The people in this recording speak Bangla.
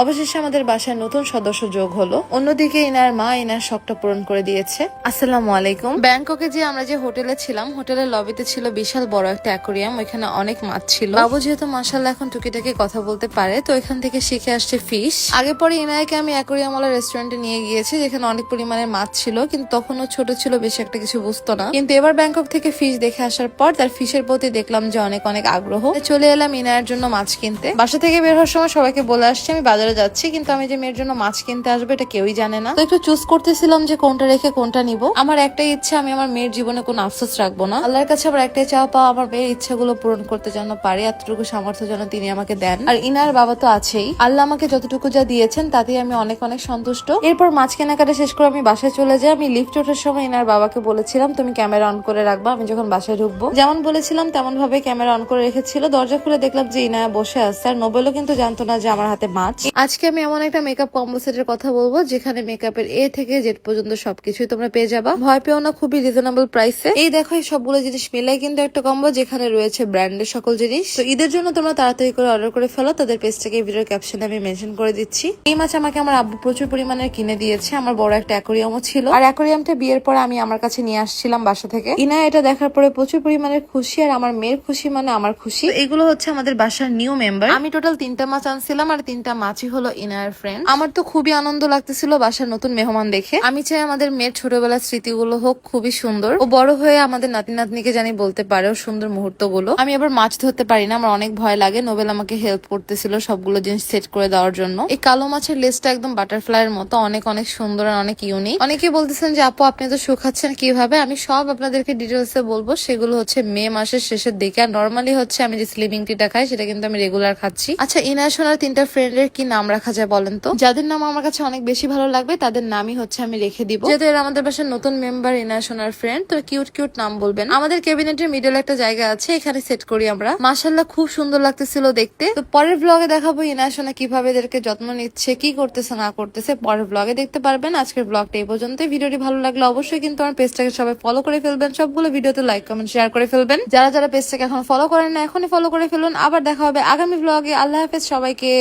অবশেষে আমাদের বাসায় নতুন সদস্য যোগ হলো। অন্যদিকে ইনার মা ইনার শখটা পূরণ করে দিয়েছে। আসসালামু আলাইকুম। ব্যাংককে যে আমরা যে হোটেলে ছিলাম, হোটেলের লবিতে ছিল বিশাল বড় একটা অ্যাকোরিয়াম। ওইখানে অনেক মাছ ছিল। বাবু যেহেতু মাশাআল্লাহ এখন টুকিটাকি কথা বলতে পারে, তো এখান থেকে শিখে আসছে ফিশ। আগে পরে ইনায়কে আমি অ্যাকোরিয়ামওয়ালা রেস্টুরেন্টে নিয়ে গিয়েছি, যেখানে অনেক পরিমাণের মাছ ছিল, কিন্তু তখনও ছোট ছিল, বেশি একটা কিছু বুঝতো না। কিন্তু এবার ব্যাংকক থেকে ফিশ দেখে আসার পর তার ফিশের প্রতি দেখলাম যে অনেক অনেক আগ্রহ। চলে এলাম ইনায়ের জন্য মাছ কিনতে। বাসা থেকে বের হওয়ার সময় সবাইকে বলে আসছি আমি বাজারে যাচ্ছি, কিন্তু আমি যে মেয়ের জন্য মাছ কিনতে আসবো এটা কেউই জানে না। তো একটু চুজ করতেছিলাম যে কোনটা রেখে কোনটা নিব। আমার একটাই ইচ্ছা, আমি আমার মেয়ের জীবনে কোনো আফসোস রাখবো না। আল্লাহর কাছে আবার একটাই চাওয়া পাওয়া, আমার মেয়ের ইচ্ছাগুলো পূরণ করতে যেন পারি, এতটুকু সামর্থ্য যেন তিনি আমাকে দেন। আর ইনার বাবা তো আছেই, আল্লাহ আমাকে যতটুকু যা দিয়েছেন তাতেই আমি অনেক অনেক সন্তুষ্ট। এরপর মাছ কেনাকাটা শেষ করে আমি বাসায় চলে যাই। আমি লিফট ওঠার সময় ইনার বাবাকে বলেছিলাম তুমি ক্যামেরা অন করে রাখবা, আমি যখন বাসায় ঢুকবো। যেমন বলেছিলাম তেমন ভাবে ক্যামেরা অন করে রেখেছিল। দরজা খুলে দেখলাম যে ইনায়া বসে আছে, আর নোবেলও কিন্তু জানতো না যে আমার হাতে মাছ। আজকে আমি এমন একটা মেকআপ কম্বো সেটের কথা বলবো যেখানে মেকআপের এ থেকে জেড পর্যন্ত সবকিছুই তোমরা পেয়ে যাবা। ভয় পেও না, খুবই রিজনেবল প্রাইসে। এই দেখো এই সবগুলো জিনিস মিলাই কিন্তু একটা কম্বো, যেখানে রয়েছে ব্র্যান্ডের সকল জিনিস। তো ঈদের জন্য তোমরা তাড়াতাড়ি করে অর্ডার করে ফেলো। তাদের পেজটাকে ভিডিওর ক্যাপশনে আমি মেনশন করে দিচ্ছি। এই মাছ আমাকে আমার আব্বু প্রচুর পরিমাণে কিনে দিয়েছে। আমার বড় একটা অ্যাকোরিয়ামও ছিল, আর অ্যাকোরিয়ামটা বিয়ের পরে আমি আমার কাছে নিয়ে আসছিলাম বাসা থেকে। ইনা এটা দেখার পরে প্রচুর পরিমাণের খুশি, আর আমার মেয়ের খুশি মানে আমার খুশি। এগুলো হচ্ছে আমাদের বাসার নিউ মেম্বার। আমি টোটাল 3টা মাছ আনছিলাম, আর 3টা মাছই হলো ইনার ফ্রেন্ড। আমার তো খুবই আনন্দ লাগতেছিল বাসার নতুন মেহমান দেখে। আমি চাই আমাদের মেয়ের ছোটবেলার স্মৃতিগুলো হোক খুবই সুন্দর, ও বড় হয়ে আমাদের নাতি নাতনিকে জানি বলতে পারে ও সুন্দর মুহূর্ত গুলো। আমি আবার মাছ ধরতে পারি না, আমার অনেক ভয় লাগে। নোবেল আমাকে হেল্প করতেছিল সবগুলো জিনিস সেট করে দেওয়ার জন্য। এই কালো মাছের লেজটা একদম বাটারফ্লাই এর মতো, অনেক অনেক সুন্দর আর অনেক ইউনিক। অনেকে বলতেছেন যে আপু আপনি তো শুকাচ্ছেন কিভাবে, আমি সব আপনাদেরকে ডিটেলসে বলবো। সেগুলো হচ্ছে মে মাসের শেষের দিকে। আর নর্মালি হচ্ছে আমি যে স্লিমিং টিটা খাই সেটা কিন্তু আমি রেগুলার খাচ্ছি। আচ্ছা, ইনায়া সোনার 3টা ফ্রেন্ডের কি নাম রাখা যায় বলেন তো? যাদের নাম আমার কাছে অনেক বেশি ভালো লাগবে তাদের নামই হচ্ছে আমি রেখে দিব। যেহেতু এরা আমাদের বাসার নতুন মেম্বার, ইনায়া সোনার ফ্রেন্ড, তো কিউট কিউট নাম বলবেন। আমাদের ক্যাবিনেটের মিডল একটা জায়গা আছে, এখানে সেট করি আমরা। মাশাআল্লাহ খুব সুন্দর লাগতেছিল দেখতে। তো পরের ব্লগে দেখাবো ইনায়া সোনা কিভাবে এদেরকে যত্ন নিচ্ছে, কি করতেছে না করতেছে, পরের ব্লগে দেখতে পারবেন। আজকের ব্লগটা এই পর্যন্ত। ভিডিওটি ভালো লাগলে অবশ্যই কিন্তু আমার পেজটাকে সবাই ফলো করে ফেলবেন, সবগুলো ভিডিওতে লাইক কমেন্ট শেয়ার করে ফেলবেন। যারা যারা পেজটাকে এখন ফলো করেন না, এখনই ফলো করে ফেলুন। আবার দেখা হবে আগামী ব্লগে। আল্লাহ হাফেজ সবাইকে।